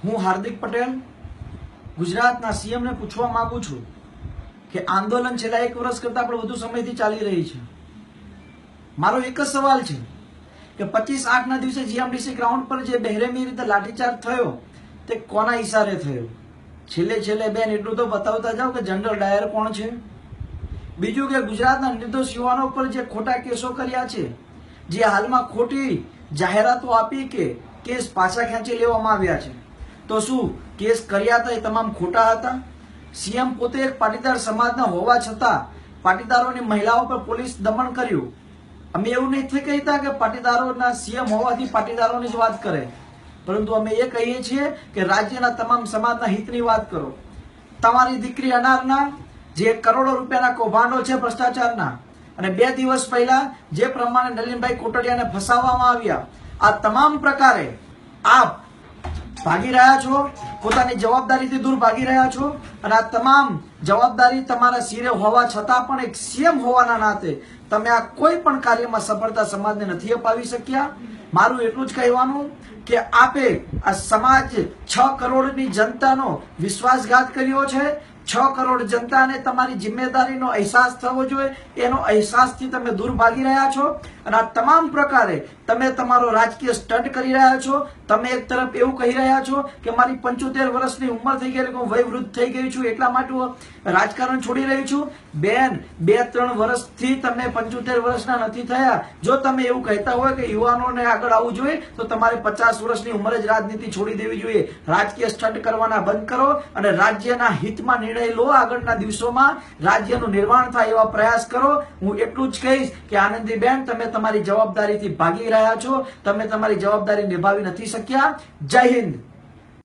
હું હાર્દિક પટેલ ગુજરાતના સીએમ ને પૂછવા માંગુ છું કે આંદોલન છેલ્લા 1 વર્ષ કરતા પણ વધુ સમયથી ચાલી રહી છે. મારો એક જ સવાલ છે કે 25/8 ના દિવસે જીએમડીસી ગ્રાઉન્ડ પર જે બેરહેમી રીતે લાઠીચાર્જ થયો તે કોના ઈશારે થયો? છેલ્લે બેન એટલું તો બતાવતા જાઓ કે જનરલ ડાયર કોણ છે. બીજું કે ગુજરાતના નિર્દોષ યુવાનો પર જે ખોટા કેસો કર્યા છે, જે હાલમાં ખોટી જાહેરાતો આપી કે કેસ પાછા ખેંચી લેવામાં આવ્યા છે, તો શું કેસ કર્યા હતા એ તમામ ખોટા હતા? સીએમ પોતે એક પાટીદાર સમાજના હોવા છતાં પાટીદારોની મહિલાઓ પર પોલીસ દમન કર્યું. અમે એવું નથી કહેતા કે પાટીદારોના સીએમ હોવાથી પાટીદારોની જ વાત કરે, પરંતુ અમે એ કહીએ છીએ કે રાજ્યના તમામ સમાજના હિતની વાત કરો. તમારી દીકરી અનારના જે કરોડો રૂપિયાના કૌભાંડો છે ભ્રષ્ટાચારના, અને 2 દિવસ પહેલા જે પ્રમાણે નલિનભાઈ કોટડિયાને ફસાવવામાં આવ્યા, આ તમામ પ્રકારે આપ ભાગી રહ્યા છો, પોતાની જવાબદારીથી દૂર ભાગી રહ્યા છો, અને આ તમામ જવાબદારી તમારા સિરે હોવા છતાં પણ એક સીએમ હોવાના નાતે તમે આ કોઈ પણ કાર્યમાં સફળતા સમાજને નથી અપાવી શક્યા. મારું એટલું જ કહેવાનું કે આપે આ સમાજ 6 કરોડની જનતાનો વિશ્વાસઘાત કર્યો છે. 6 કરોડ જનતાને તમારી જિમ્મેદારીનો અહેસાસ થવો જોઈએ, એનો અહેસાસથી તમે દૂર ભાગી રહ્યા છો, અને આ તમામ પ્રકારે તમે તમારો રાજકીય સ્ટન્ટ કરી રહ્યા છો. તમે એક તરફ એવું કહી રહ્યા છો કે મારી 75 વર્ષની ઉંમર થઈ ગઈ, હું વયવૃદ્ધ થઈ ગઈ છું, એટલા માટે હું રાજકારણ છોડી રહી છું. બેન, 2-3 વર્ષથી તમે 75 વર્ષના નથી થયા. જો તમે એવું કહેતા હોય કે યુવાનોને આગળ આવવું જોઈએ, તો તમારે 50 વર્ષની ઉંમરે જ રાજનીતિ છોડી દેવી જોઈએ. રાજકીય સ્ટન્ટ કરવાના બંધ કરો અને રાજ્યના હિતમાં નિર્ણય લો. આગળના દિવસોમાં રાજ્યનું નિર્માણ થાય એવા પ્રયાસ કરો. હું એટલું જ કહીશ કે આનંદીબેન, તમે તમારી જવાબદારીથી ભાગી રહ્યા છો, તમે તમારી જવાબદારી નિભાવી નથી શક્યા. જય હિન્દ.